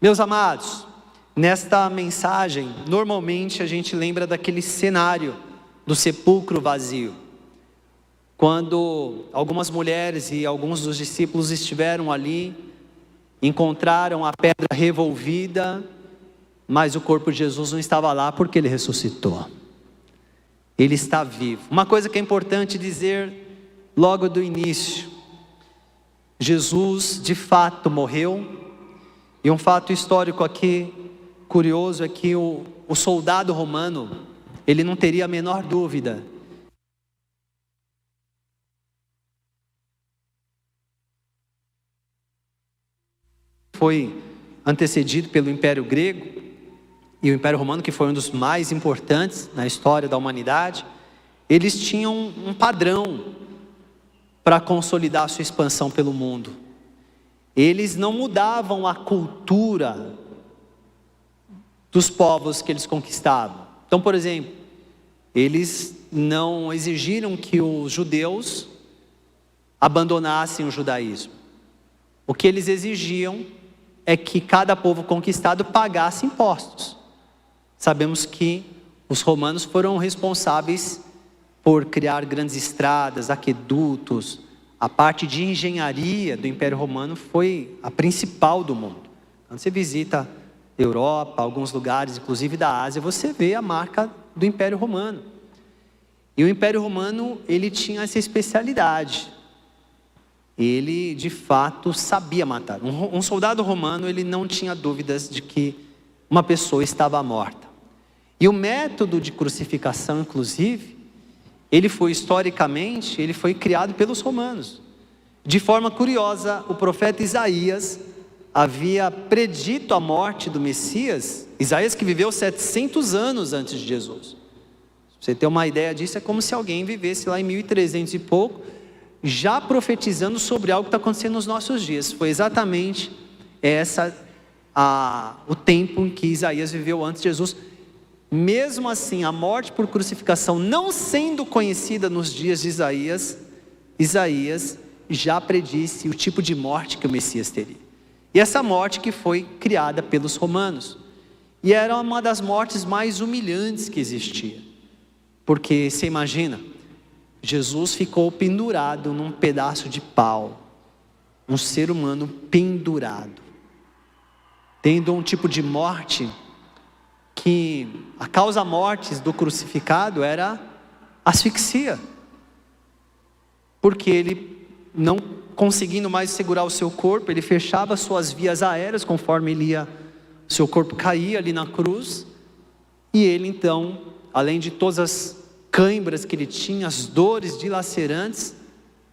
Meus amados, nesta mensagem, normalmente a gente lembra daquele cenário do sepulcro vazio, quando algumas mulheres e alguns dos discípulos estiveram ali, encontraram a pedra revolvida, mas o corpo de Jesus não estava lá porque ele ressuscitou. Ele está vivo. Uma coisa que é importante dizer logo do início: Jesus de fato morreu. E um fato histórico aqui curioso é que o soldado romano, ele não teria a menor dúvida foi antecedido pelo Império Grego e o Império Romano, que foi um dos mais importantes na história da humanidade. Eles tinham um padrão para consolidar a sua expansão pelo mundo. Eles não mudavam a cultura dos povos que eles conquistavam. Então, por exemplo, eles não exigiram que os judeus abandonassem o judaísmo. O que eles exigiam é que cada povo conquistado pagasse impostos. Sabemos que os romanos foram responsáveis por criar grandes estradas, aquedutos. A parte de engenharia do Império Romano foi a principal do mundo. Quando você visita a Europa, alguns lugares, inclusive da Ásia, você vê a marca do Império Romano. E o Império Romano, ele tinha essa especialidade. Ele, de fato, sabia matar. Um soldado romano, ele não tinha dúvidas de que uma pessoa estava morta. E o método de crucificação, inclusive, ele foi historicamente, ele foi criado pelos romanos. De forma curiosa, o profeta Isaías havia predito a morte do Messias. Isaías, que viveu 700 anos antes de Jesus. Pra você ter uma ideia disso, é como se alguém vivesse lá em 1300 e pouco, já profetizando sobre algo que está acontecendo nos nossos dias. Foi exatamente o tempo em que Isaías viveu antes de Jesus. Mesmo assim, a morte por crucificação não sendo conhecida nos dias de Isaías, Isaías já predisse o tipo de morte que o Messias teria. E essa morte que foi criada pelos romanos. E era uma das mortes mais humilhantes que existia. Porque, você imagina, Jesus ficou pendurado num pedaço de pau. Um ser humano pendurado. Tendo um tipo de morte que a causa mortis do crucificado era asfixia, porque ele, não conseguindo mais segurar o seu corpo, ele fechava suas vias aéreas, conforme ele ia, seu corpo caía ali na cruz, e ele então, além de todas as cãibras que ele tinha, as dores dilacerantes,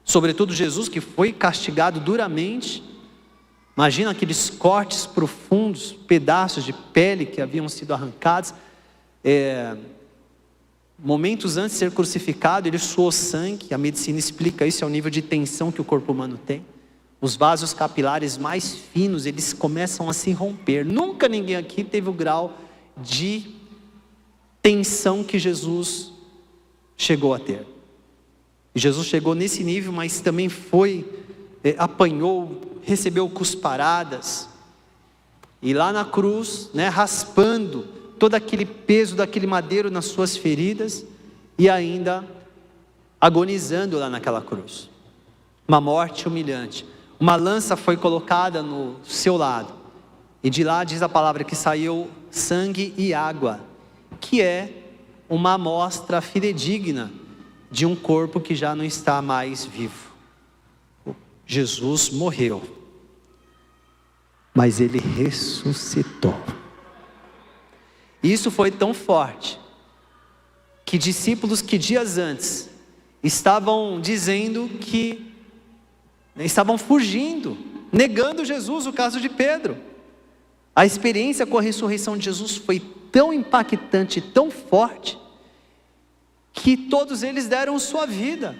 sobretudo Jesus, que foi castigado duramente. Imagina aqueles cortes profundos, pedaços de pele que haviam sido arrancados. Momentos antes de ser crucificado, ele suou sangue. A medicina explica isso, é o nível de tensão que o corpo humano tem. Os vasos capilares mais finos, eles começam a se romper. Nunca ninguém aqui teve o grau de tensão que Jesus chegou a ter. Jesus chegou nesse nível, mas também apanhou, recebeu cusparadas, e lá na cruz, raspando todo aquele peso daquele madeiro nas suas feridas, e ainda agonizando lá naquela cruz. Uma morte humilhante. Uma lança foi colocada no seu lado, e de lá diz a palavra que saiu sangue e água, que é uma amostra fidedigna de um corpo que já não está mais vivo. Jesus morreu, mas ele ressuscitou. Isso foi tão forte, que discípulos que dias antes estavam dizendo que estavam fugindo, negando Jesus, o caso de Pedro. A experiência com a ressurreição de Jesus foi tão impactante, tão forte, que todos eles deram sua vida.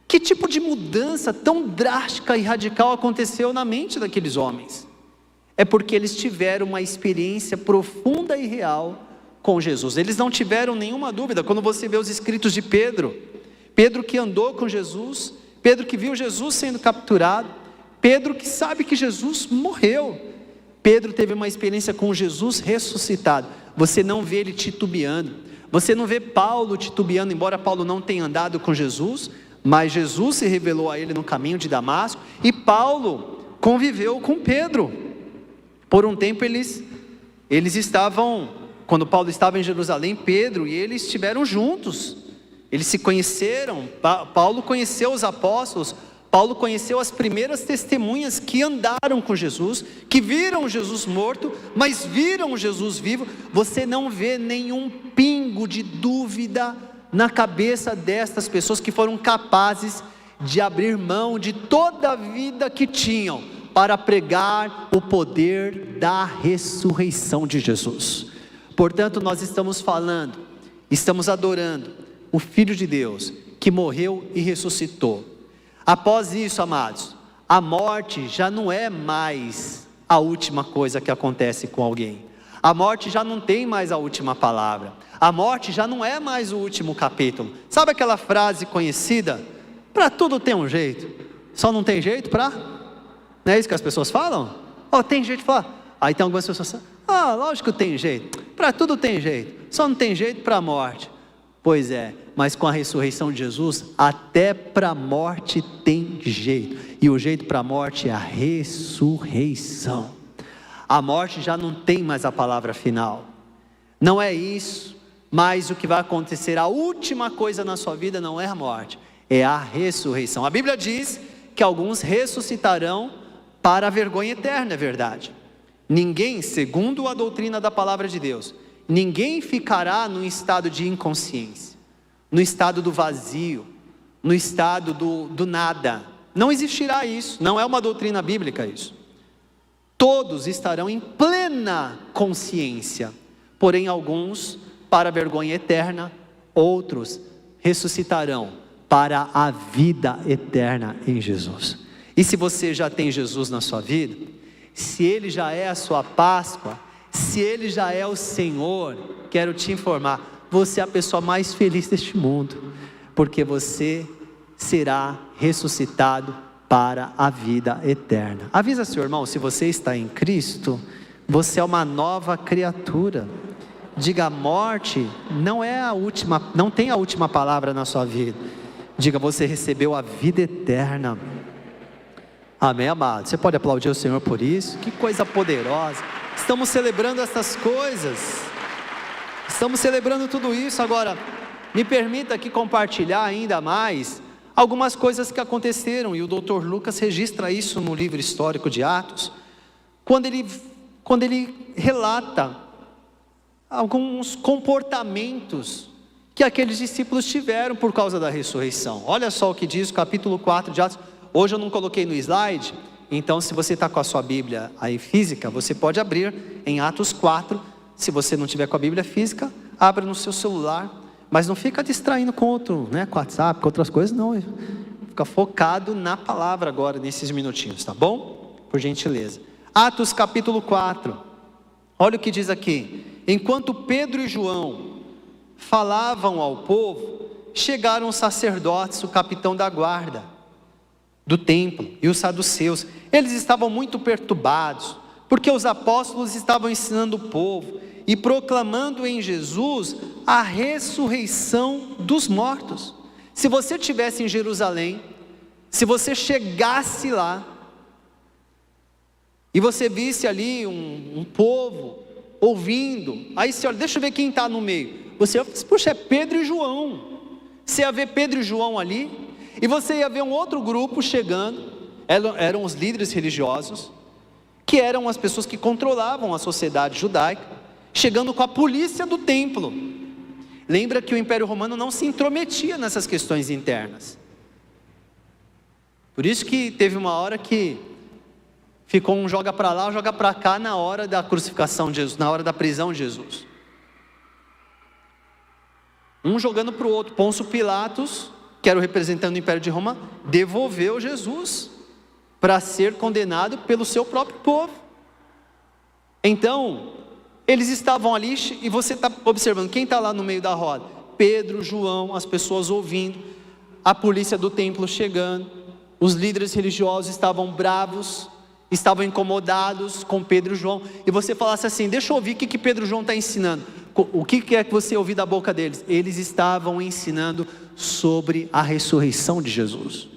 Que tipo de mudança tão drástica e radical aconteceu na mente daqueles homens? É porque eles tiveram uma experiência profunda e real com Jesus. Eles não tiveram nenhuma dúvida. Quando você vê os escritos de Pedro, Pedro que andou com Jesus, Pedro que viu Jesus sendo capturado, Pedro que sabe que Jesus morreu, Pedro teve uma experiência com Jesus ressuscitado. Você não vê ele titubeando, você não vê Paulo titubeando, embora Paulo não tenha andado com Jesus, mas Jesus se revelou a ele no caminho de Damasco, e Paulo conviveu com Pedro. Por um tempo eles estavam, quando Paulo estava em Jerusalém, Pedro e eles estiveram juntos, eles se conheceram. Paulo conheceu os apóstolos, Paulo conheceu as primeiras testemunhas que andaram com Jesus, que viram Jesus morto, mas viram Jesus vivo. Você não vê nenhum pingo de dúvida na cabeça destas pessoas que foram capazes de abrir mão de toda a vida que tinham para pregar o poder da ressurreição de Jesus. Portanto, nós estamos falando, estamos adorando o Filho de Deus que morreu e ressuscitou. Após isso, amados, a morte já não é mais a última coisa que acontece com alguém. A morte já não tem mais a última palavra. A morte já não é mais o último capítulo. Sabe aquela frase conhecida? Para tudo tem um jeito, só não tem jeito para... Não é isso que as pessoas falam? Tem jeito de falar. Aí tem algumas pessoas que falam, lógico que tem jeito. Para tudo tem jeito, só não tem jeito para a morte. Pois é, mas com a ressurreição de Jesus, até para a morte tem jeito. E o jeito para a morte é a ressurreição. A morte já não tem mais a palavra final. Não é isso, mas o que vai acontecer, a última coisa na sua vida não é a morte, é a ressurreição. A Bíblia diz que alguns ressuscitarão para a vergonha eterna, é verdade. Ninguém, segundo a doutrina da palavra de Deus, ninguém ficará no estado de inconsciência, no estado do vazio, no estado do nada. Não existirá isso, não é uma doutrina bíblica isso. Todos estarão em plena consciência, porém alguns para a vergonha eterna, outros ressuscitarão para a vida eterna em Jesus. E se você já tem Jesus na sua vida, se Ele já é a sua Páscoa, se Ele já é o Senhor, quero te informar, você é a pessoa mais feliz deste mundo, porque você será ressuscitado para a vida eterna. Avisa seu irmão, se você está em Cristo, você é uma nova criatura. Diga, a morte não é a última, não tem a última palavra na sua vida. Diga, você recebeu a vida eterna. Amém, amado? Você pode aplaudir o Senhor por isso? Que coisa poderosa. Estamos celebrando essas coisas. Estamos celebrando tudo isso. Agora, me permita aqui compartilhar ainda mais algumas coisas que aconteceram, e o Dr. Lucas registra isso no livro histórico de Atos, quando ele relata alguns comportamentos que aqueles discípulos tiveram por causa da ressurreição. Olha só o que diz o capítulo 4 de Atos. Hoje eu não coloquei no slide, então se você está com a sua Bíblia aí física, você pode abrir em Atos 4, se você não tiver com a Bíblia física, abra no seu celular, mas não fica distraindo com outro, com WhatsApp, com outras coisas, não, fica focado na palavra agora, nesses minutinhos, tá bom? Por gentileza. Atos capítulo 4, olha o que diz aqui: enquanto Pedro e João falavam ao povo, chegaram os sacerdotes, o capitão da guarda do templo e os saduceus. Eles estavam muito perturbados, porque os apóstolos estavam ensinando o povo e proclamando em Jesus a ressurreição dos mortos. Se você estivesse em Jerusalém, se você chegasse lá, e você visse ali um povo ouvindo, aí você olha, deixa eu ver quem está no meio, você ia, puxa, é Pedro e João. Você ia ver Pedro e João ali, e você ia ver um outro grupo chegando, eram os líderes religiosos, que eram as pessoas que controlavam a sociedade judaica, chegando com a polícia do templo. Lembra que o Império Romano não se intrometia nessas questões internas. Por isso que teve uma hora que ficou um joga para lá, joga para cá na hora da crucificação de Jesus, na hora da prisão de Jesus. Um jogando para o outro. Pôncio Pilatos, que era o representante do Império de Roma, devolveu Jesus para ser condenado pelo seu próprio povo. Então, eles estavam ali, e você está observando, quem está lá no meio da roda? Pedro, João, as pessoas ouvindo, a polícia do templo chegando, os líderes religiosos estavam bravos, estavam incomodados com Pedro e João, e você falasse assim: deixa eu ouvir o que Pedro e João estão ensinando. O que é que você ouviu da boca deles? Eles estavam ensinando sobre a ressurreição de Jesus.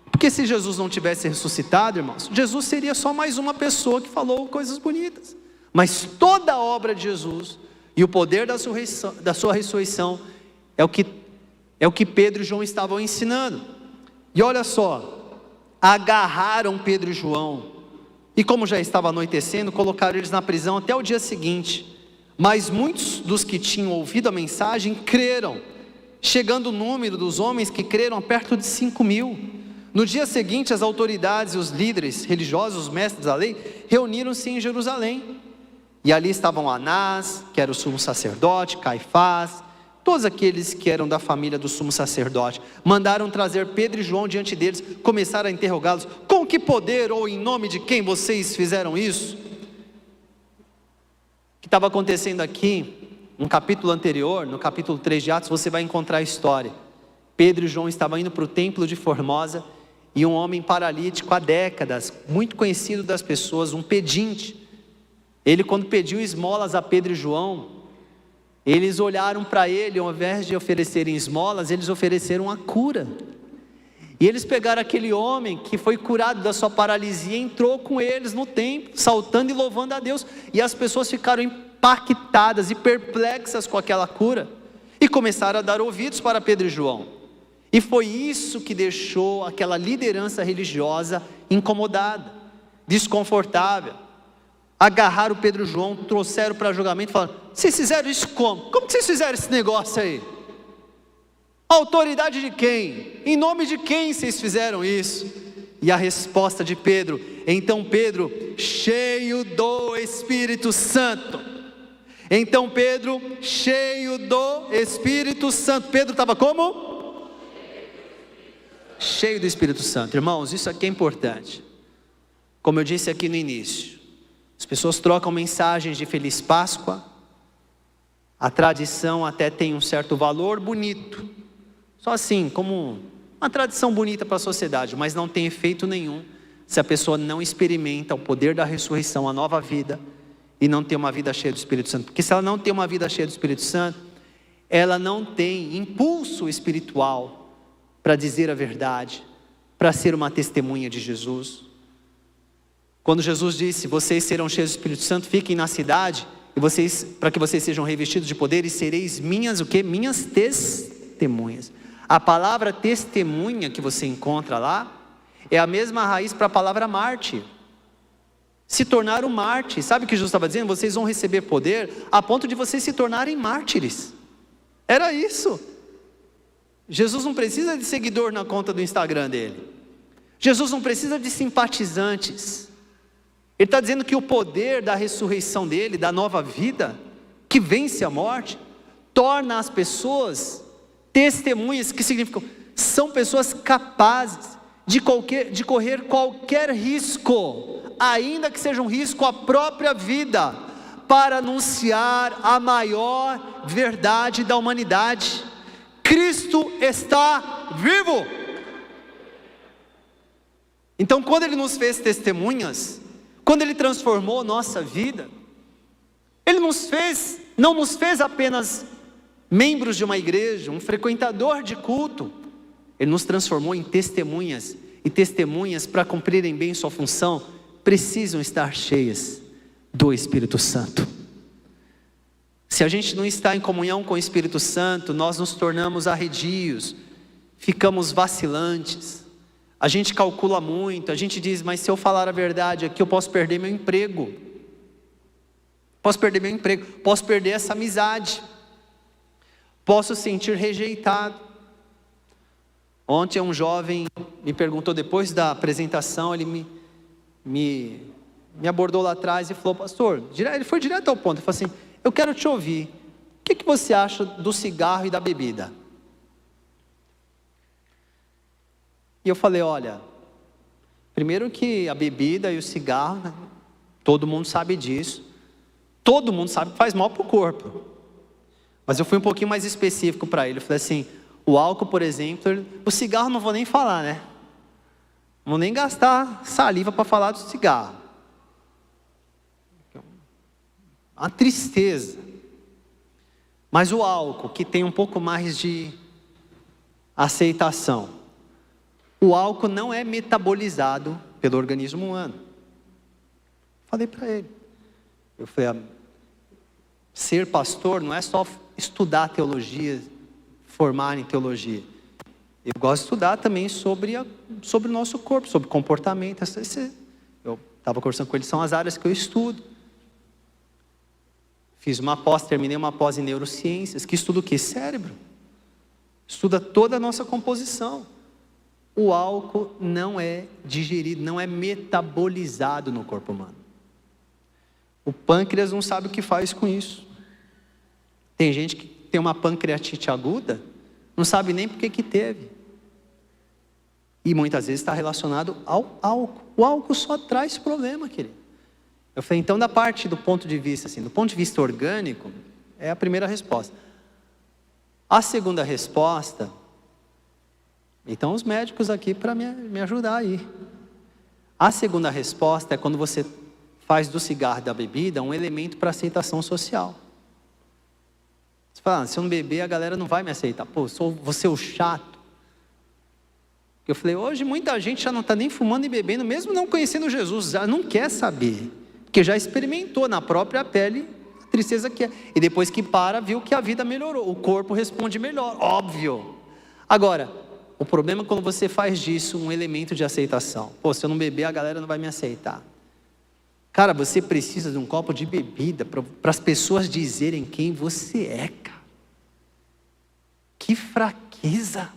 Porque se Jesus não tivesse ressuscitado, irmãos, Jesus seria só mais uma pessoa que falou coisas bonitas. Mas toda a obra de Jesus e o poder da sua ressurreição é o que Pedro e João estavam ensinando. E olha só, agarraram Pedro e João, e como já estava anoitecendo, colocaram eles na prisão até o dia seguinte. Mas muitos dos que tinham ouvido a mensagem creram, chegando o número dos homens que creram a perto de 5.000. No dia seguinte, as autoridades e os líderes religiosos, os mestres da lei, reuniram-se em Jerusalém. E ali estavam Anás, que era o sumo sacerdote, Caifás, todos aqueles que eram da família do sumo sacerdote. Mandaram trazer Pedro e João diante deles, começaram a interrogá-los: com que poder ou em nome de quem vocês fizeram isso? O que estava acontecendo aqui, no capítulo anterior, no capítulo 3 de Atos, você vai encontrar a história. Pedro e João estavam indo para o templo de Formosa, e um homem paralítico há décadas, muito conhecido das pessoas, um pedinte, ele, quando pediu esmolas a Pedro e João, eles olharam para ele, ao invés de oferecerem esmolas, eles ofereceram a cura. E eles pegaram aquele homem que foi curado da sua paralisia, entrou com eles no templo, saltando e louvando a Deus, e as pessoas ficaram impactadas e perplexas com aquela cura, e começaram a dar ouvidos para Pedro e João. E foi isso que deixou aquela liderança religiosa incomodada, desconfortável. Agarraram Pedro e João, trouxeram para julgamento e falaram: vocês fizeram isso como? Como que vocês fizeram esse negócio aí? A autoridade de quem? Em nome de quem vocês fizeram isso? E a resposta de Pedro: então Pedro, cheio do Espírito Santo. Então Pedro, cheio do Espírito Santo. Pedro estava como? Cheio do Espírito Santo. Irmãos, isso aqui é importante. Como eu disse aqui no início, as pessoas trocam mensagens de Feliz Páscoa. A tradição até tem um certo valor bonito, só assim, como uma tradição bonita para a sociedade, mas não tem efeito nenhum se a pessoa não experimenta o poder da ressurreição, a nova vida, e não tem uma vida cheia do Espírito Santo. Porque se ela não tem uma vida cheia do Espírito Santo, ela não tem impulso espiritual para dizer a verdade, para ser uma testemunha de Jesus. Quando Jesus disse: vocês serão cheios do Espírito Santo, fiquem na cidade, e para que vocês sejam revestidos de poder, e sereis minhas, o quê? Minhas testemunhas. A palavra testemunha que você encontra lá, é a mesma raiz para a palavra mártir. Se tornar um mártir. Sabe o que Jesus estava dizendo? Vocês vão receber poder a ponto de vocês se tornarem mártires. Era isso. Jesus não precisa de seguidor na conta do Instagram dele. Jesus não precisa de simpatizantes. Ele está dizendo que o poder da ressurreição dele, da nova vida, que vence a morte, torna as pessoas testemunhas, que significam, são pessoas capazes de correr qualquer risco, ainda que seja um risco à própria vida, para anunciar a maior verdade da humanidade: Cristo está vivo. Então, quando Ele nos fez testemunhas, quando Ele transformou nossa vida, Ele não nos fez apenas membros de uma igreja, um frequentador de culto. Ele nos transformou em testemunhas, e testemunhas, para cumprirem bem sua função, precisam estar cheias do Espírito Santo. Se a gente não está em comunhão com o Espírito Santo, nós nos tornamos arredios, ficamos vacilantes, a gente calcula muito, a gente diz: mas se eu falar a verdade aqui, eu posso perder meu emprego, posso perder essa amizade, posso sentir rejeitado. Ontem um jovem me perguntou, depois da apresentação, ele me abordou lá atrás e falou: pastor, ele foi direto ao ponto, ele falou assim: eu quero te ouvir, o que você acha do cigarro e da bebida? E eu falei: olha, primeiro que a bebida e o cigarro, né, todo mundo sabe disso, todo mundo sabe que faz mal para o corpo, mas eu fui um pouquinho mais específico para ele. Eu falei assim: o álcool, por exemplo, o cigarro não vou nem falar, né? Vamos nem gastar saliva para falar do cigarro. Uma tristeza. Mas o álcool, que tem um pouco mais de aceitação. O álcool não é metabolizado pelo organismo humano. Falei para ele. Eu falei, ser pastor não é só estudar teologia, formar em teologia. Eu gosto de estudar também sobre o nosso corpo, sobre comportamento. Eu estava conversando com ele, são as áreas que eu estudo. Terminei uma pós em neurociências, que estuda o quê? Cérebro. Estuda toda a nossa composição. O álcool não é digerido, não é metabolizado no corpo humano. O pâncreas não sabe o que faz com isso. Tem gente que tem uma pancreatite aguda, não sabe nem por que teve. E muitas vezes está relacionado ao álcool. O álcool só traz problema, querido. Eu falei, então do ponto de vista, assim, do ponto de vista orgânico, é a primeira resposta. A segunda resposta, então os médicos aqui para me ajudar aí. A segunda resposta é quando você faz do cigarro e da bebida um elemento para aceitação social. Você fala, se eu não beber, a galera não vai me aceitar. Pô, vou ser o chato. Eu falei, hoje muita gente já não está nem fumando e bebendo, mesmo não conhecendo Jesus, já não quer saber. Porque já experimentou na própria pele a tristeza que é. E depois que viu que a vida melhorou. O corpo responde melhor, óbvio. Agora, o problema é quando você faz disso um elemento de aceitação. Pô, se eu não beber, a galera não vai me aceitar. Cara, você precisa de um copo de bebida para as pessoas dizerem quem você é, cara. Que fraqueza.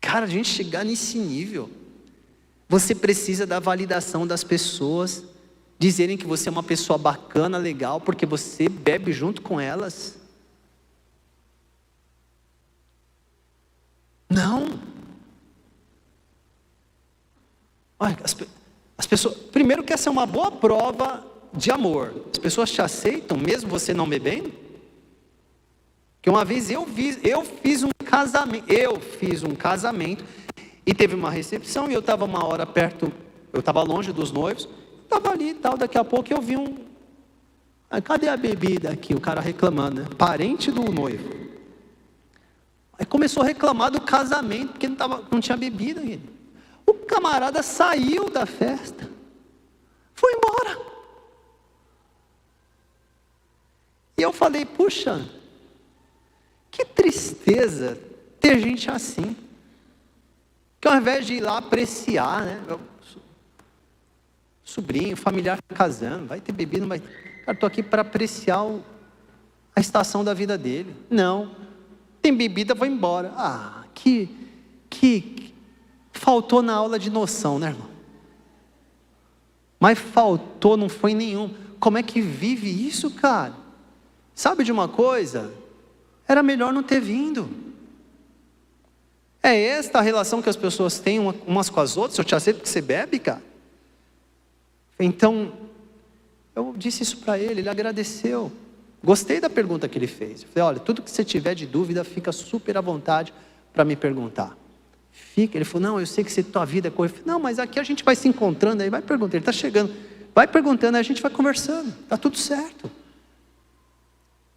Cara, a gente chegar nesse nível, você precisa da validação das pessoas, dizerem que você é uma pessoa bacana, legal, porque você bebe junto com elas. Não. Olha, as pessoas, primeiro que essa é uma boa prova de amor. As pessoas te aceitam mesmo você não bebendo? Que uma vez eu fiz um casamento e teve uma recepção e eu estava uma hora perto, eu estava longe dos noivos, estava ali e tal, daqui a pouco eu vi cadê a bebida aqui? O cara reclamando, né? Parente do noivo. Aí começou a reclamar do casamento, porque não tinha bebida. O camarada saiu da festa, foi embora. E eu falei, puxa, que tristeza ter gente assim, que ao invés de ir lá apreciar, né? Sobrinho, familiar casando, vai ter bebida, não vai ter. Cara, estou aqui para apreciar a estação da vida dele. Não, tem bebida, vou embora. Que faltou na aula de noção, né, irmão? Mas faltou, não foi nenhum. Como é que vive isso, cara? Sabe de uma coisa? Era melhor não ter vindo. É esta a relação que as pessoas têm umas com as outras. Eu te aceito que você bebe, cara. Então, eu disse isso para ele agradeceu. Gostei da pergunta que ele fez. Eu falei, olha, tudo que você tiver de dúvida, fica super à vontade para me perguntar. Ele falou, não, eu sei que tua vida é coisa. Não, mas aqui a gente vai se encontrando, aí vai perguntando, ele está chegando. Vai perguntando, aí a gente vai conversando. Está tudo certo.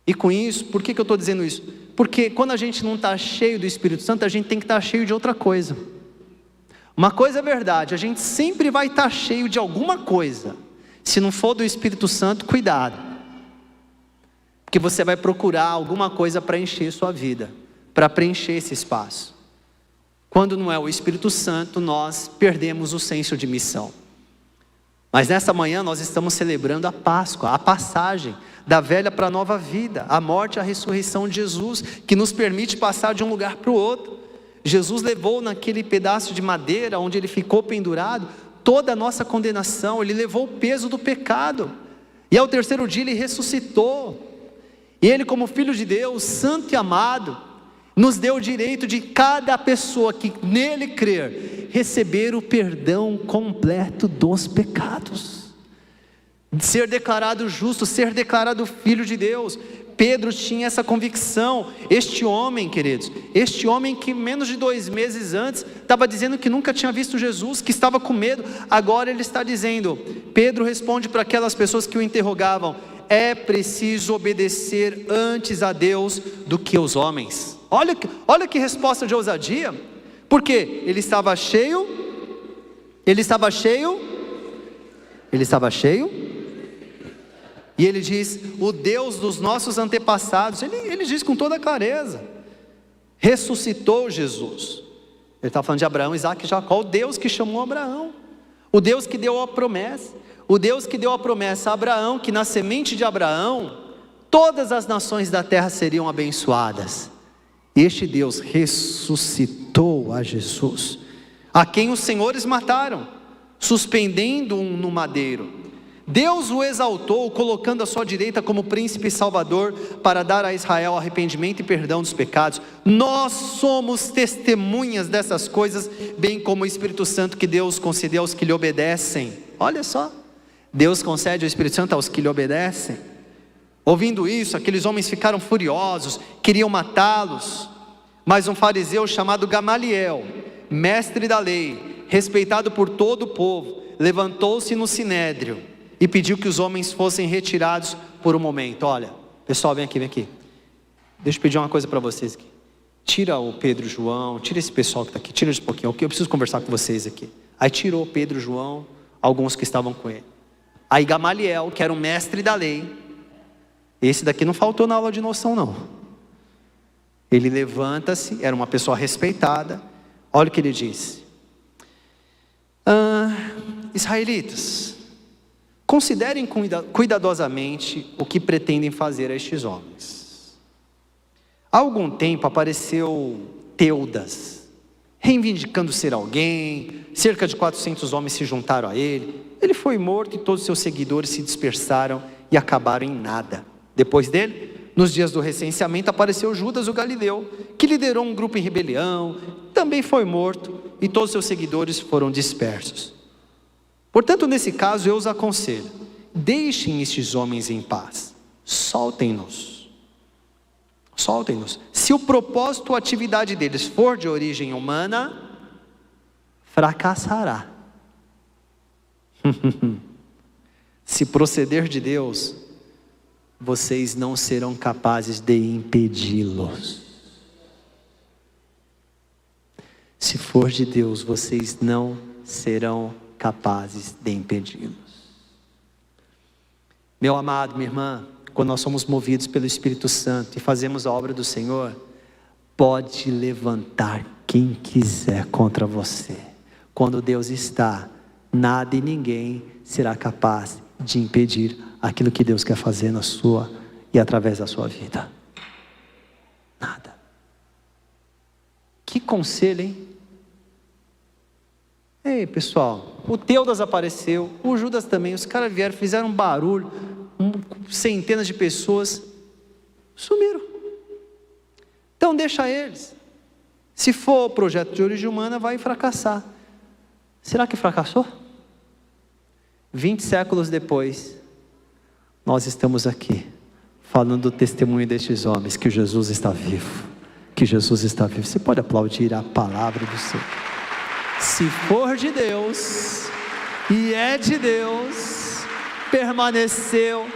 E com isso, por que eu estou dizendo isso? Porque quando a gente não está cheio do Espírito Santo, a gente tem que estar cheio de outra coisa. Uma coisa é verdade, a gente sempre vai estar cheio de alguma coisa. Se não for do Espírito Santo, cuidado. Porque você vai procurar alguma coisa para encher sua vida, para preencher esse espaço. Quando não é o Espírito Santo, nós perdemos o senso de missão. Mas nessa manhã nós estamos celebrando a Páscoa, a passagem da velha para a nova vida, a morte e a ressurreição de Jesus, que nos permite passar de um lugar para o outro. Jesus levou naquele pedaço de madeira, onde ele ficou pendurado, toda a nossa condenação, ele levou o peso do pecado, e ao terceiro dia ele ressuscitou, e ele, como Filho de Deus, santo e amado, nos deu o direito de cada pessoa que nele crer, receber o perdão completo dos pecados, ser declarado justo, ser declarado Filho de Deus, Pedro tinha essa convicção. Este homem, queridos, este homem que menos de 2 meses antes estava dizendo que nunca tinha visto Jesus, que estava com medo, agora ele está dizendo, Pedro responde para aquelas pessoas que o interrogavam: é preciso obedecer antes a Deus do que aos homens. Olha que resposta de ousadia, porque ele estava cheio, e ele diz, o Deus dos nossos antepassados, ele diz com toda clareza, ressuscitou Jesus. Ele está falando de Abraão, Isaac e Jacó, o Deus que chamou Abraão, o Deus que deu a promessa, o Deus que deu a promessa a Abraão, que na semente de Abraão, todas as nações da terra seriam abençoadas. Este Deus ressuscitou a Jesus, a quem os senhores mataram, suspendendo-o no madeiro. Deus o exaltou, colocando à sua direita como príncipe e salvador, para dar a Israel arrependimento e perdão dos pecados. Nós somos testemunhas dessas coisas, bem como o Espírito Santo que Deus concedeu aos que lhe obedecem. Olha só, Deus concede o Espírito Santo aos que lhe obedecem. Ouvindo isso, aqueles homens ficaram furiosos, queriam matá-los. Mas um fariseu chamado Gamaliel, mestre da lei, respeitado por todo o povo, levantou-se no sinédrio e pediu que os homens fossem retirados por um momento. Olha, pessoal, vem aqui. Deixa eu pedir uma coisa para vocês aqui. Tira o Pedro e o João, tira esse pessoal que está aqui, tira eles um pouquinho, eu preciso conversar com vocês aqui. Aí tirou Pedro e João, alguns que estavam com ele. Aí Gamaliel, que era um mestre da lei, esse daqui não faltou na aula de noção não. Ele levanta-se, era uma pessoa respeitada, olha o que ele disse. Israelitas, considerem cuidadosamente o que pretendem fazer a estes homens. Há algum tempo apareceu Teudas, reivindicando ser alguém. Cerca de 400 homens se juntaram a ele. Ele foi morto e todos seus seguidores se dispersaram e acabaram em nada. Depois dele, nos dias do recenseamento, apareceu Judas o Galileu, que liderou um grupo em rebelião, também foi morto e todos seus seguidores foram dispersos. Portanto, nesse caso, eu os aconselho, deixem estes homens em paz, soltem-nos. Se o propósito ou atividade deles for de origem humana, fracassará. Se proceder de Deus, vocês não serão capazes de impedi-los. Se for de Deus, vocês não serão capazes de impedi-los. Meu amado, minha irmã, quando nós somos movidos pelo Espírito Santo e fazemos a obra do Senhor, pode levantar quem quiser contra você. Quando Deus está, nada e ninguém será capaz de impedir aquilo que Deus quer fazer na sua e através da sua vida. Nada. Que conselho, hein? Ei, pessoal, o Teudas apareceu, o Judas também, os caras vieram, fizeram um barulho, centenas de pessoas sumiram. Então deixa eles. Se for projeto de origem humana, vai fracassar. Será que fracassou? 20 séculos depois, nós estamos aqui, falando do testemunho destes homens, que Jesus está vivo, Você pode aplaudir a palavra do Senhor. Se for de Deus, e é de Deus, permaneceu.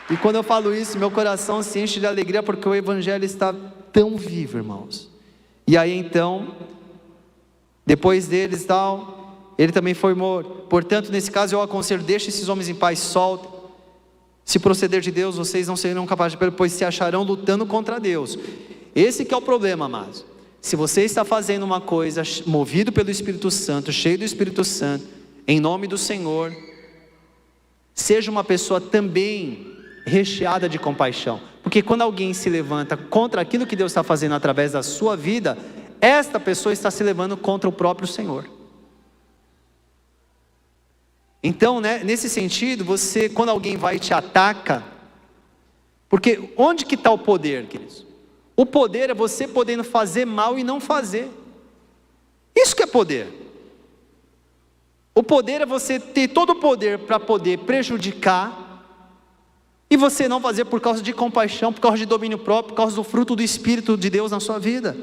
E quando eu falo isso, meu coração se enche de alegria, porque o Evangelho está tão vivo, irmãos. E aí então, depois deles tal, ele também foi morto. Portanto, nesse caso eu aconselho, deixe esses homens em paz, soltem. Se proceder de Deus, vocês não serão capazes de, pois se acharão lutando contra Deus. Esse que é o problema, amados. Se você está fazendo uma coisa movido pelo Espírito Santo, cheio do Espírito Santo, em nome do Senhor, seja uma pessoa também recheada de compaixão, porque quando alguém se levanta contra aquilo que Deus está fazendo através da sua vida, esta pessoa está se levando contra o próprio Senhor. Então, né, nesse sentido, você, quando alguém vai e te ataca, porque onde que está o poder, queridos? O poder é você podendo fazer mal e não fazer. Isso que é poder. O poder é você ter todo o poder para poder prejudicar E você não fazer por causa de compaixão, por causa de domínio próprio, por causa do fruto do Espírito de Deus na sua vida.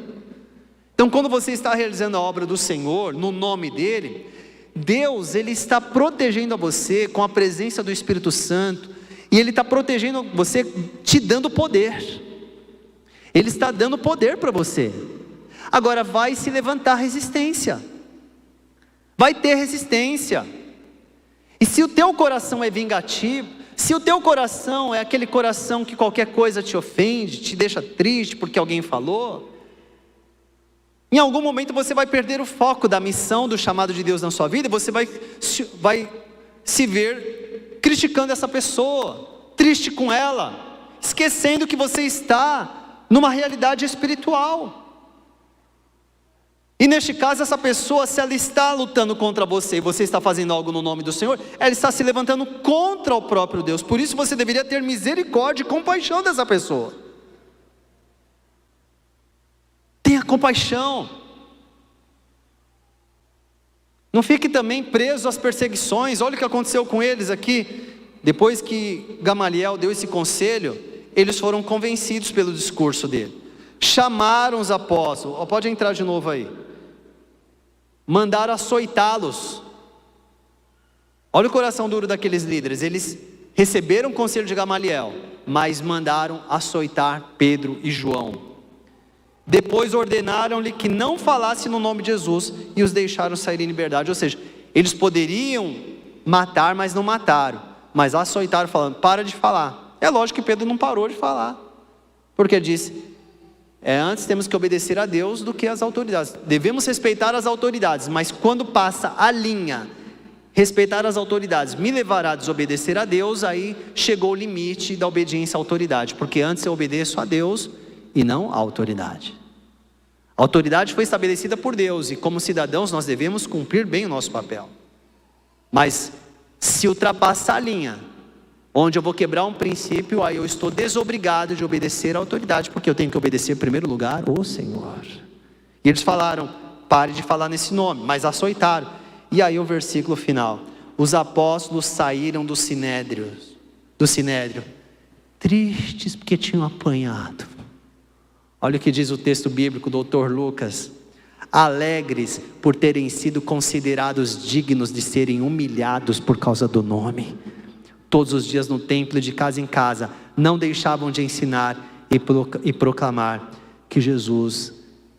Então, quando você está realizando a obra do Senhor, no nome dEle, Deus, Ele está protegendo a você com a presença do Espírito Santo, e Ele está protegendo você, te dando poder. Ele está dando poder para você. Agora vai se levantar resistência, vai ter resistência. E se o teu coração é vingativo, se o teu coração é aquele coração que qualquer coisa te ofende, te deixa triste porque alguém falou, em algum momento você vai perder o foco da missão, do chamado de Deus na sua vida, e você vai se ver criticando essa pessoa, triste com ela, esquecendo que você está numa realidade espiritual. E neste caso, essa pessoa, se ela está lutando contra você, e você está fazendo algo no nome do Senhor, ela está se levantando contra o próprio Deus. Por isso você deveria ter misericórdia e compaixão dessa pessoa. Tenha compaixão. Não fique também preso às perseguições. Olha o que aconteceu com eles aqui. Depois que Gamaliel deu esse conselho, eles foram convencidos pelo discurso dele. Chamaram os apóstolos. Pode entrar de novo aí. Mandaram açoitá-los. Olha o coração duro daqueles líderes. Eles receberam o conselho de Gamaliel, mas mandaram açoitar Pedro e João. Depois ordenaram-lhe que não falasse no nome de Jesus e os deixaram sair em liberdade. Ou seja, eles poderiam matar, mas não mataram, mas açoitaram falando, para de falar. É lógico que Pedro não parou de falar, porque disse, antes temos que obedecer a Deus do que às autoridades. Devemos respeitar as autoridades, mas quando passa a linha, respeitar as autoridades me levará a desobedecer a Deus, aí chegou o limite da obediência à autoridade, porque antes eu obedeço a Deus e não à autoridade. A autoridade foi estabelecida por Deus, e como cidadãos nós devemos cumprir bem o nosso papel. Mas se ultrapassar a linha, onde eu vou quebrar um princípio, aí eu estou desobrigado de obedecer à autoridade, porque eu tenho que obedecer em primeiro lugar o Senhor. E eles falaram, pare de falar nesse nome, mas açoitaram. E aí o versículo final, os apóstolos saíram do sinédrio, tristes porque tinham apanhado. Olha o que diz o texto bíblico do Dr. Lucas, alegres por terem sido considerados dignos de serem humilhados por causa do nome. Todos os dias no templo, de casa em casa, não deixavam de ensinar e proclamar que Jesus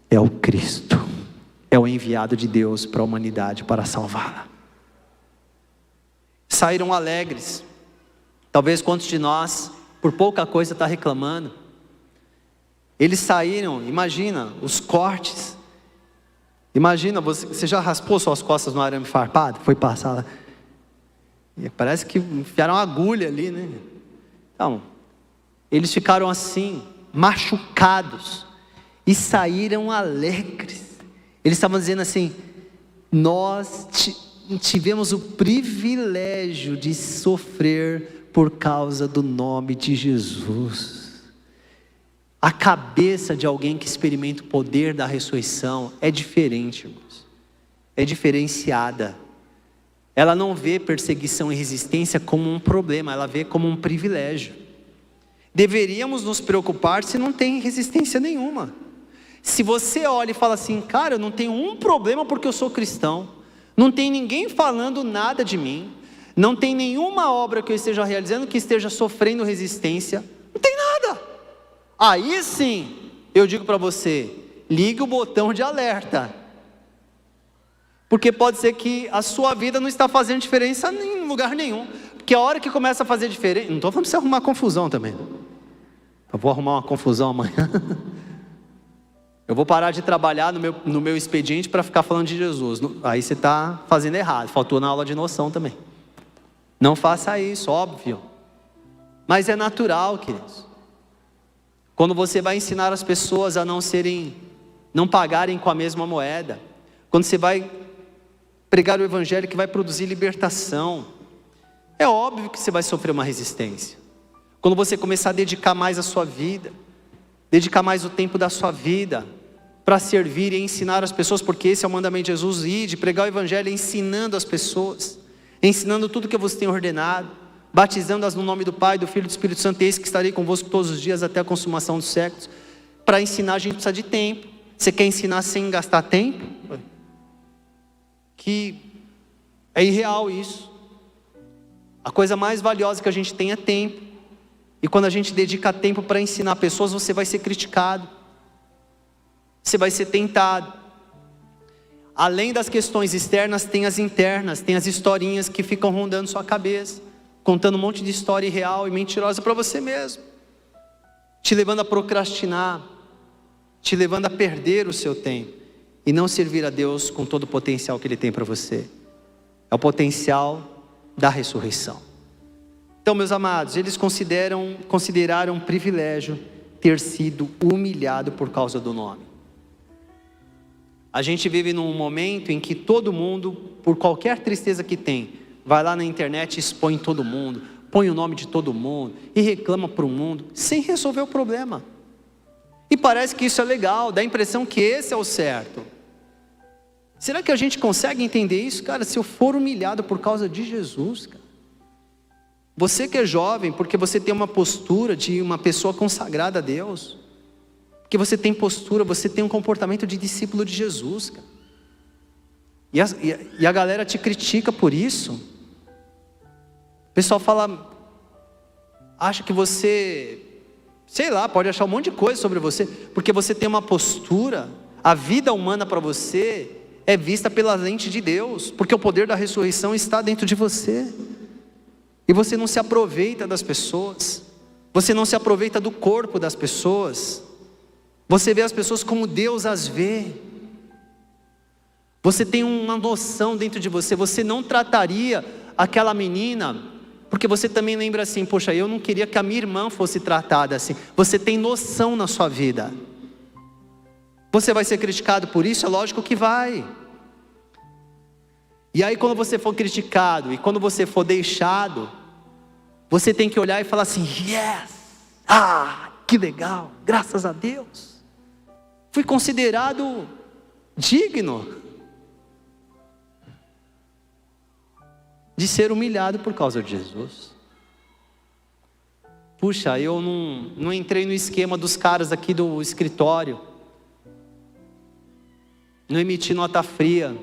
é o Cristo, é o enviado de Deus para a humanidade, para salvá-la. Saíram alegres. Talvez quantos de nós, por pouca coisa, está reclamando. Eles saíram, imagina, os cortes. Imagina, você já raspou suas costas no arame farpado? Foi passar lá. E parece que enfiaram uma agulha ali, né? Então, eles ficaram assim, machucados, e saíram alegres. Eles estavam dizendo assim, nós tivemos o privilégio de sofrer por causa do nome de Jesus. A cabeça de alguém que experimenta o poder da ressurreição é diferente, irmãos. É diferenciada. Ela não vê perseguição e resistência como um problema, ela vê como um privilégio. Deveríamos nos preocupar se não tem resistência nenhuma. Se você olha e fala assim, cara, eu não tenho um problema porque eu sou cristão, não tem ninguém falando nada de mim, não tem nenhuma obra que eu esteja realizando que esteja sofrendo resistência, não tem nada. Aí sim, eu digo para você, ligue o botão de alerta. Porque pode ser que a sua vida não está fazendo diferença em lugar nenhum. Porque a hora que começa a fazer diferença, não estou falando para você arrumar confusão também. Eu vou arrumar uma confusão amanhã. Eu vou parar de trabalhar no meu expediente para ficar falando de Jesus. Aí você está fazendo errado, faltou na aula de noção também. Não faça isso, óbvio. Mas é natural, queridos. Quando você vai ensinar as pessoas a não pagarem com a mesma moeda. Quando você vai pregar o evangelho que vai produzir libertação. É óbvio que você vai sofrer uma resistência. Quando você começar a dedicar mais a sua vida, dedicar mais o tempo da sua vida para servir e ensinar as pessoas, porque esse é o mandamento de Jesus, ir de pregar o evangelho ensinando as pessoas, ensinando tudo que eu vos tenho ordenado. batizando-as no nome do Pai, do Filho e do Espírito Santo, eis que estarei convosco todos os dias até a consumação dos séculos. Para ensinar a gente precisa de tempo. Você quer ensinar sem gastar tempo? Que é irreal isso. A coisa mais valiosa que a gente tem é tempo. E quando a gente dedica tempo para ensinar pessoas, você vai ser criticado. Você vai ser tentado. Além das questões externas, tem as internas, tem as historinhas que ficam rondando sua cabeça, contando um monte de história irreal e mentirosa para você mesmo, te levando a procrastinar, te levando a perder o seu tempo e não servir a Deus com todo o potencial que Ele tem para você. É o potencial da ressurreição. Então, meus amados, eles consideraram um privilégio ter sido humilhado por causa do nome. A gente vive num momento em que todo mundo, por qualquer tristeza que tem, vai lá na internet e expõe todo mundo, põe o nome de todo mundo e reclama para o mundo, sem resolver o problema. E parece que isso é legal, dá a impressão que esse é o certo. Será que a gente consegue entender isso? Cara, se eu for humilhado por causa de Jesus, cara. Você que é jovem, porque você tem uma postura de uma pessoa consagrada a Deus, porque você tem postura, você tem um comportamento de discípulo de Jesus, cara. E a galera te critica por isso. O pessoal fala, acha que você, sei lá, pode achar um monte de coisa sobre você, porque você tem uma postura. A vida humana para você é vista pela lente de Deus, porque o poder da ressurreição está dentro de você. E você não se aproveita das pessoas, você não se aproveita do corpo das pessoas, você vê as pessoas como Deus as vê. Você tem uma noção dentro de você, você não trataria aquela menina, porque você também lembra assim, poxa, eu não queria que a minha irmã fosse tratada assim. Você tem noção na sua vida. Você vai ser criticado por isso? É lógico que vai. E aí quando você for criticado, e quando você for deixado, você tem que olhar e falar assim, yes, que legal, graças a Deus, fui considerado digno de ser humilhado por causa de Jesus. Puxa, eu não entrei no esquema dos caras aqui do escritório, não emiti nota fria.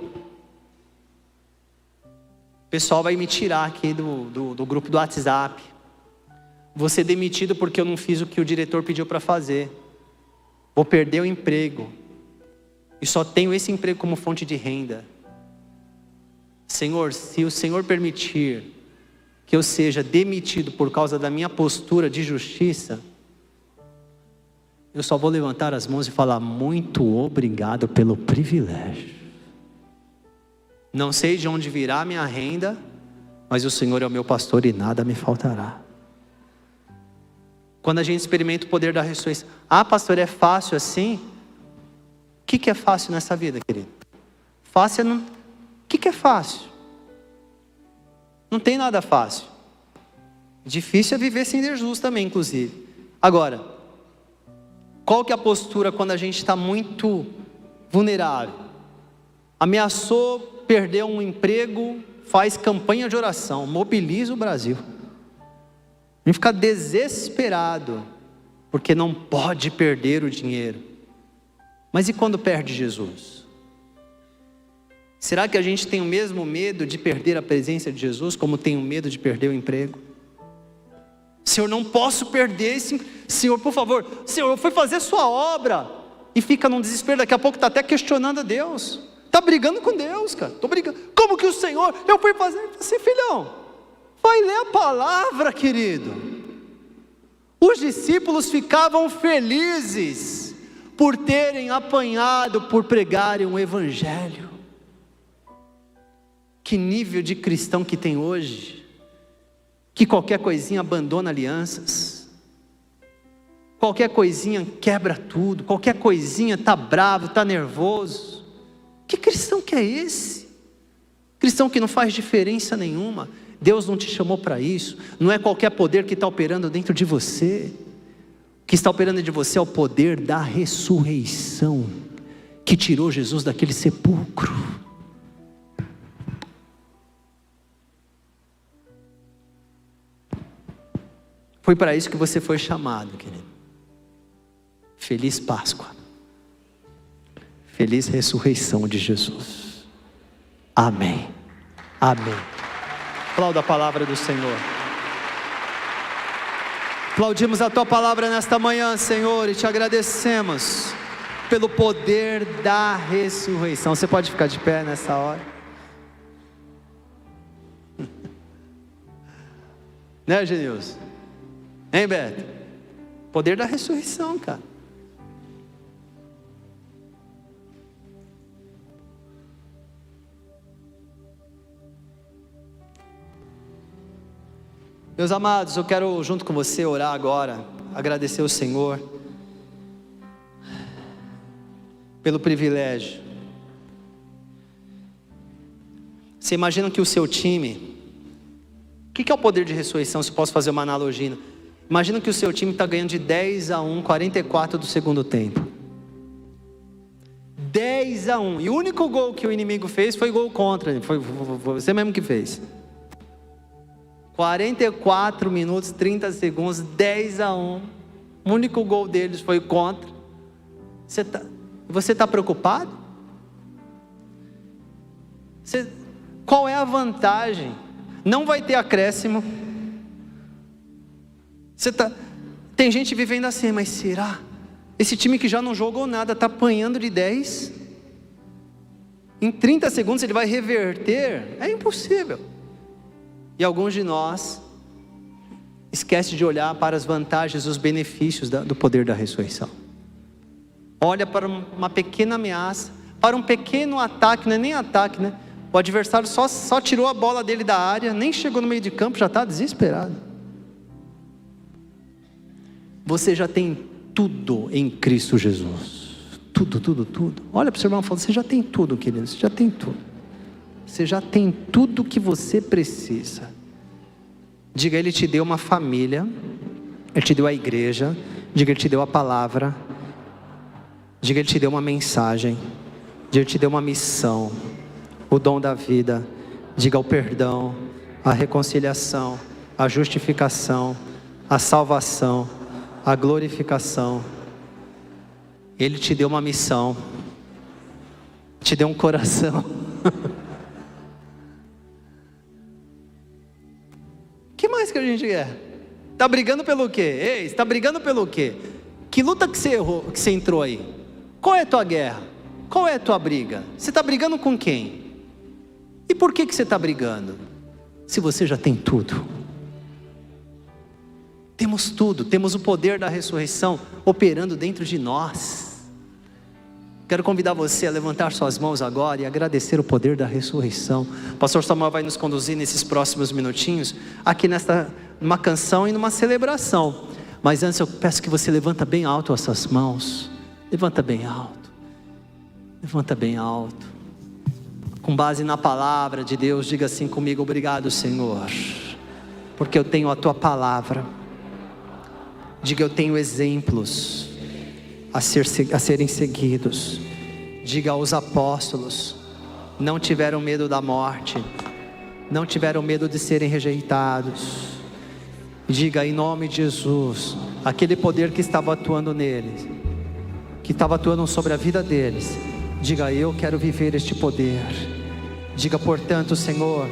O pessoal vai me tirar aqui do grupo do WhatsApp. Vou ser demitido porque eu não fiz o que o diretor pediu para fazer. Vou perder o emprego. E só tenho esse emprego como fonte de renda. Senhor, se o Senhor permitir que eu seja demitido por causa da minha postura de justiça, eu só vou levantar as mãos e falar, muito obrigado pelo privilégio. Não sei de onde virá a minha renda, mas o Senhor é o meu pastor e nada me faltará. Quando a gente experimenta o poder da ressurreição, pastor, é fácil assim? O que é fácil nessa vida, querido? Fácil não... O que é fácil? Não tem nada fácil. Difícil é viver sem Jesus também, inclusive. Agora, qual que é a postura quando a gente está muito vulnerável? Ameaçou perder um emprego, faz campanha de oração, mobiliza o Brasil. A gente fica desesperado, porque não pode perder o dinheiro. Mas e quando perde Jesus? Será que a gente tem o mesmo medo de perder a presença de Jesus, como tem o medo de perder o emprego? Senhor, não posso perder esse... Senhor, por favor, Senhor, eu fui fazer sua obra. E fica num desespero, daqui a pouco está até questionando a Deus. Está brigando com Deus, cara. Estou brigando. Como que o Senhor, eu fui fazer? Assim, filhão, vai ler a palavra, querido. Os discípulos ficavam felizes por terem apanhado, por pregarem o evangelho. Que nível de cristão que tem hoje, que qualquer coisinha abandona alianças, qualquer coisinha quebra tudo, qualquer coisinha está bravo, está nervoso. Que cristão que é esse? Cristão que não faz diferença nenhuma. Deus não te chamou para isso. Não é qualquer poder que está operando dentro de você. O que está operando de você é o poder da ressurreição, que tirou Jesus daquele sepulcro. Foi para isso que você foi chamado, querido. Feliz Páscoa. Feliz ressurreição de Jesus. Amém. Amém. Aplauda a palavra do Senhor. Aplaudimos a tua palavra nesta manhã, Senhor, e te agradecemos pelo poder da ressurreição. Você pode ficar de pé nessa hora? Né, Genilson? Hein, Beto? Poder da ressurreição, cara. Meus amados, eu quero junto com você orar agora, agradecer ao Senhor pelo privilégio. Você imagina que o seu time, o que é o poder de ressurreição, se posso fazer uma analogia? Imagina que o seu time está ganhando de 10-1, 44 do segundo tempo. 10-1, e o único gol que o inimigo fez foi gol contra, foi você mesmo que fez. 44 minutos, 30 segundos, 10-1. O único gol deles foi contra. Você está preocupado? Qual é a vantagem? Não vai ter acréscimo. Tem gente vivendo assim, mas será? Esse time que já não jogou nada, está apanhando de 10. Em 30 segundos ele vai reverter? É impossível. E alguns de nós esquecem de olhar para as vantagens, os benefícios do poder da ressurreição. Olha para uma pequena ameaça, para um pequeno ataque, não é nem ataque, né? O adversário só tirou a bola dele da área, nem chegou no meio de campo, já está desesperado. Você já tem tudo em Cristo Jesus. Tudo, tudo, tudo. Olha para o seu irmão e fala, você já tem tudo, querido, você já tem tudo. Você já tem tudo que você precisa. Diga, Ele te deu uma família, Ele te deu a igreja, diga, Ele te deu a palavra, diga, Ele te deu uma mensagem, diga, Ele te deu uma missão, o dom da vida, diga, o perdão, a reconciliação, a justificação, a salvação, a glorificação. Ele te deu uma missão, te deu um coração. O que mais que a gente quer? Está brigando pelo quê? Ei, está brigando pelo quê? Que luta que você entrou aí? Qual é a tua guerra? Qual é a tua briga? Você está brigando com quem? E por que você está brigando? Se você já tem tudo. Temos tudo, temos o poder da ressurreição operando dentro de nós. Quero convidar você a levantar suas mãos agora e agradecer o poder da ressurreição. O pastor Samuel vai nos conduzir nesses próximos minutinhos, aqui numa canção e numa celebração. Mas antes eu peço que você levanta bem alto as suas mãos. Levanta bem alto. Levanta bem alto. Com base na palavra de Deus, diga assim comigo, obrigado, Senhor, porque eu tenho a tua palavra. Diga, eu tenho exemplos a serem seguidos. Diga aos apóstolos, não tiveram medo da morte, não tiveram medo de serem rejeitados. Diga em nome de Jesus, aquele poder que estava atuando neles, que estava atuando sobre a vida deles, diga, eu quero viver este poder. Diga, portanto, Senhor,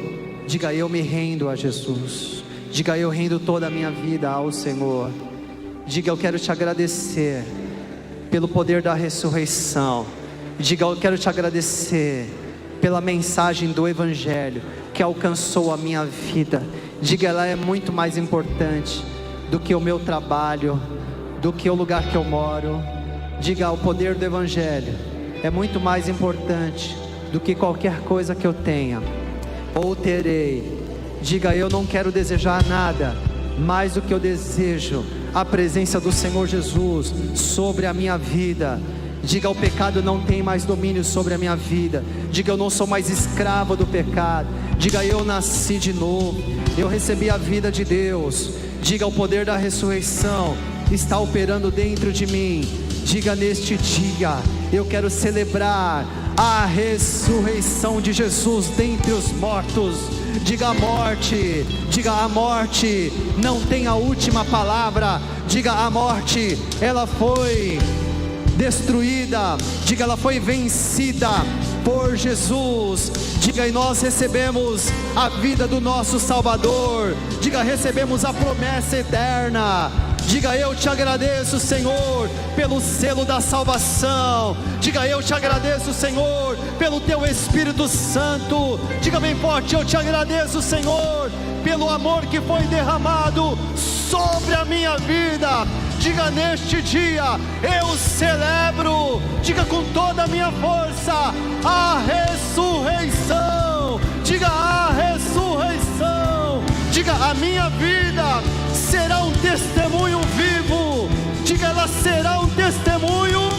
diga, eu me rendo a Jesus. Diga, eu rendo toda a minha vida ao Senhor. Diga, eu quero te agradecer pelo poder da ressurreição. Diga, eu quero te agradecer pela mensagem do Evangelho que alcançou a minha vida. Diga, ela é muito mais importante do que o meu trabalho, do que o lugar que eu moro. Diga, o poder do Evangelho é muito mais importante do que qualquer coisa que eu tenha ou terei. Diga, eu não quero desejar nada mais do que eu desejo a presença do Senhor Jesus sobre a minha vida. Diga, o pecado não tem mais domínio sobre a minha vida. Diga, eu não sou mais escravo do pecado. Diga, eu nasci de novo, eu recebi a vida de Deus. Diga, o poder da ressurreição está operando dentro de mim. Diga neste dia: eu quero celebrar a ressurreição de Jesus dentre os mortos. Diga a morte não tem a última palavra. Diga a morte, ela foi destruída. Diga, ela foi vencida por Jesus. Diga, e nós recebemos a vida do nosso Salvador. Diga, recebemos a promessa eterna. Diga, eu te agradeço, Senhor, pelo selo da salvação. Diga, eu te agradeço, Senhor, pelo teu Espírito Santo. Diga bem forte: eu te agradeço, Senhor, pelo amor que foi derramado sobre a minha vida. Diga, neste dia eu celebro, diga com toda a minha força, a ressurreição. Diga, a ressurreição. Diga, a minha vida será um testemunho vivo. Diga, ela será um testemunho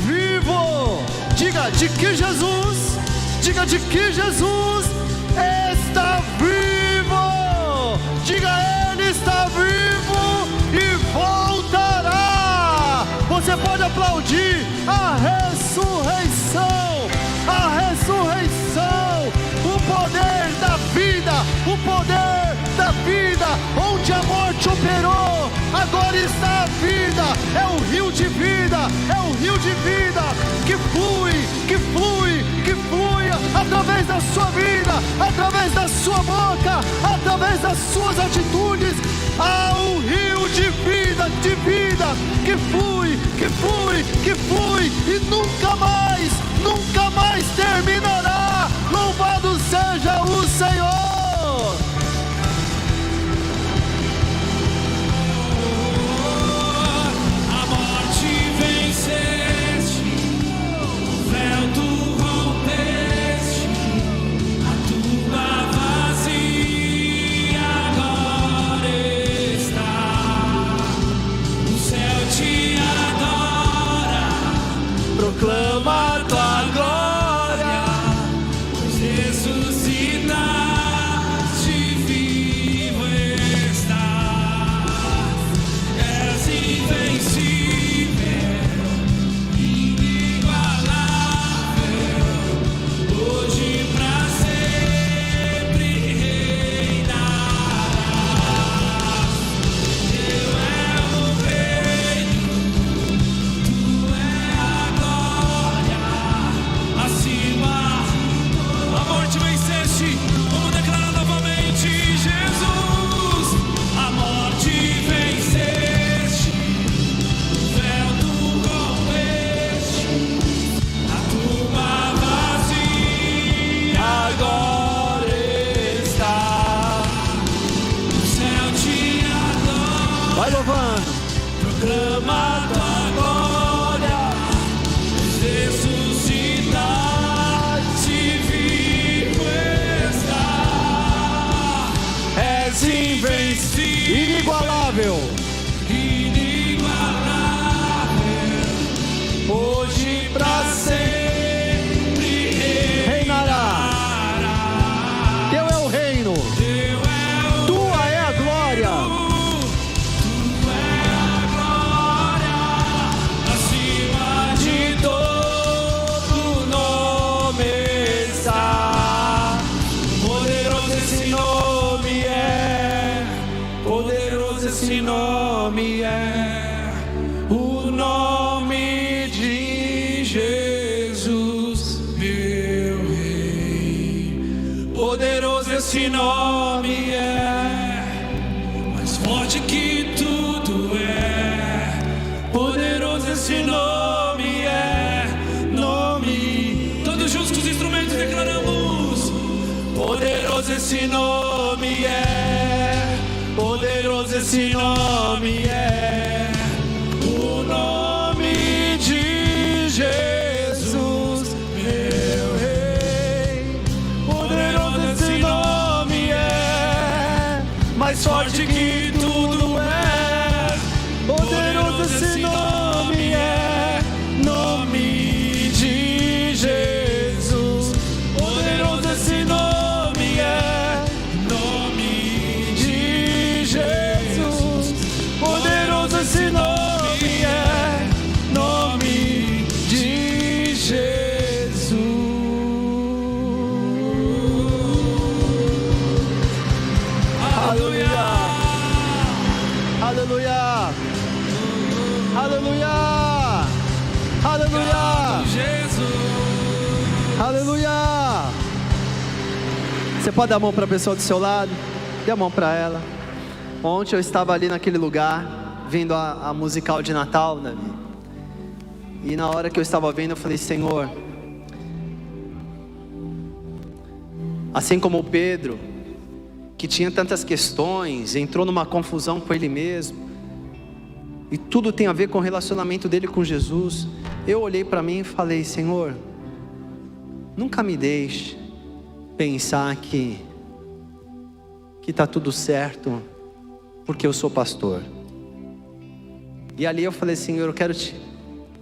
vivo. Diga, de que Jesus, diga, de que Jesus está vivo. Diga, Ele está vivo e voltará. Você pode aplaudir a ressurreição, a ressurreição, o poder da vida, o poder da vida. Onde a morte operou, agora está a vida. É o rio de vida, é o rio de vida que flui, que flui, que flui através da sua vida, através da sua boca, através das suas atitudes. Há um rio de vida que flui, que flui, que flui e nunca mais terminará. Louvado seja o Senhor. Proclama a tua glória, pois ressuscitaste, vivo estás. És invencível, inigualável, hoje pra sempre reinarás. Teu é o reino, tu é a glória, acima a morte venceste. Vamos declarar novamente: Jesus, a morte venceste, o véu tu rompeste, a tumba vazia agora está. O céu te adora. Vai louvando. Proclama a tua glória, pois ressuscitaste, vivo está. És invencível, inigualável, inigualável, hoje pra sempre reinará. Teu é o reino, teu é o tua é a glória. Tu é a glória, acima de todo nome está. Poderoso esse nome é, poderoso esse nome é, o nome de Jesus, meu Rei. Poderoso esse nome é, mais forte que tudo é. Poderoso esse nome é, nome. Todos juntos com os instrumentos declaramos: poderoso esse nome é, poderoso esse nome é, o nome de Jesus, meu Rei. Poderoso esse nome é, mais forte que tudo é. Poderoso esse nome é, nome de Jesus. Poderoso esse nome é, nome de Jesus. Poderoso esse nome é, nome Aleluia. Aleluia. Aleluia. Aleluia. Jesus. Aleluia. Você pode dar a mão para a pessoa do seu lado? Dê a mão para ela. Ontem eu estava ali naquele lugar, vendo a musical de Natal, Davi. E na hora que eu estava vendo, eu falei: Senhor, assim como o Pedro, que tinha tantas questões, entrou numa confusão com ele mesmo, e tudo tem a ver com o relacionamento dele com Jesus. Eu olhei para mim e falei: Senhor, nunca me deixe pensar que está tudo certo porque eu sou pastor. E ali eu falei: Senhor,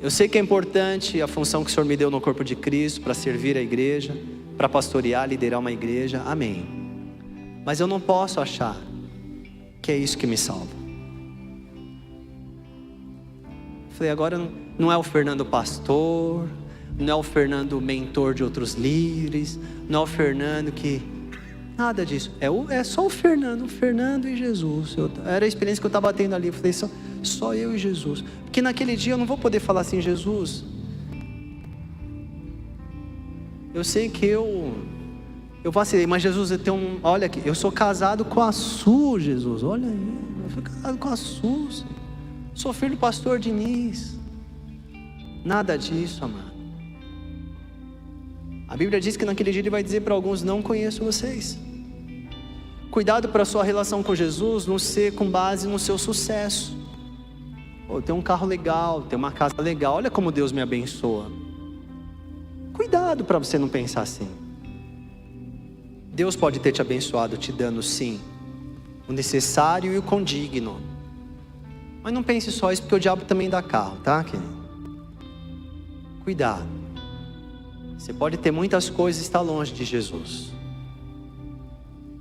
eu sei que é importante a função que o Senhor me deu no corpo de Cristo, para servir a igreja, para pastorear, liderar uma igreja, amém. Mas eu não posso achar que é isso que me salva. Falei: agora não é o Fernando pastor, não é o Fernando mentor de outros líderes, não é o Fernando que... Nada disso, é só o Fernando e Jesus. Era a experiência que eu estava tendo ali. Eu falei: só eu e Jesus. Porque naquele dia eu não vou poder falar assim: Jesus, eu sei que eu vacilei, mas Jesus, olha aqui, eu sou casado com a Su, Jesus, olha aí, eu sou casado com a Su, sou filho do pastor Diniz. Nada disso, amado. A Bíblia diz que naquele dia Ele vai dizer para alguns: não conheço vocês. Cuidado para a sua relação com Jesus não ser com base no seu sucesso. Tem um carro legal, tem uma casa legal, olha como Deus me abençoa. Cuidado para você não pensar assim. Deus pode ter te abençoado, te dando sim o necessário e o condigno, mas não pense só isso, porque o diabo também dá carro, tá, querido? Cuidado. Você pode ter muitas coisas e estar longe de Jesus.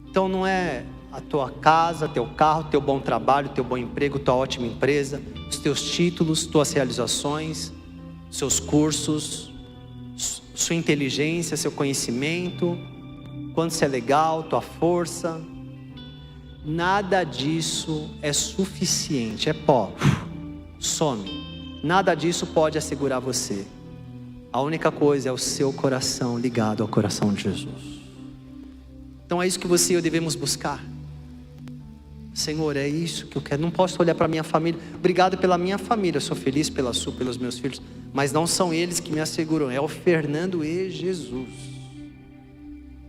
Então não é a tua casa, teu carro, teu bom trabalho, teu bom emprego, tua ótima empresa, os teus títulos, tuas realizações, seus cursos, sua inteligência, seu conhecimento, quanto você é legal, tua força. Nada disso é suficiente, é pó, some. Nada disso pode assegurar você. A única coisa é o seu coração ligado ao coração de Jesus. Então é isso que você e eu devemos buscar. Senhor, é isso que eu quero. Não posso olhar para a minha família. Obrigado pela minha família, eu sou feliz pela sua, pelos meus filhos, mas não são eles que me asseguram, é o Fernando e Jesus.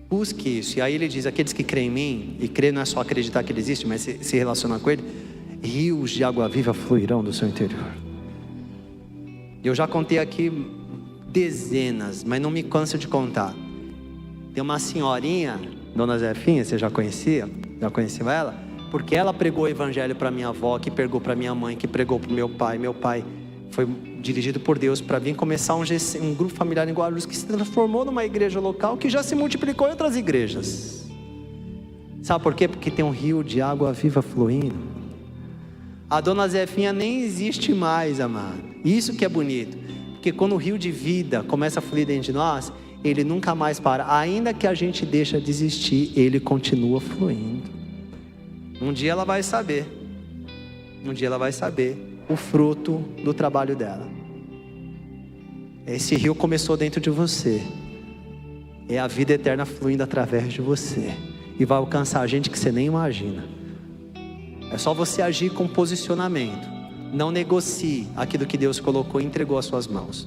Busque isso. E aí ele diz: aqueles que creem em mim, e crer não é só acreditar que ele existe, mas se relacionar com ele, rios de água viva fluirão do seu interior. Eu já contei aqui dezenas, mas não me canso de contar. Tem uma senhorinha, Dona Zefinha, você já conhecia? Já conheceu ela? Porque ela pregou o evangelho para minha avó, que pregou para minha mãe, que pregou para o meu pai. Meu pai foi dirigido por Deus para vir começar um grupo familiar em Guarulhos, que se transformou numa igreja local, que já se multiplicou em outras igrejas. Sabe por quê? Porque tem um rio de água viva fluindo. A Dona Zefinha nem existe mais, amado. Isso que é bonito. Porque quando o rio de vida começa a fluir dentro de nós, ele nunca mais para. Ainda que a gente deixe de existir, ele continua fluindo. Um dia ela vai saber. Um dia ela vai saber o fruto do trabalho dela. Esse rio começou dentro de você. É a vida eterna fluindo através de você. E vai alcançar a gente que você nem imagina. É só você agir com posicionamento. Não negocie aquilo que Deus colocou e entregou às suas mãos.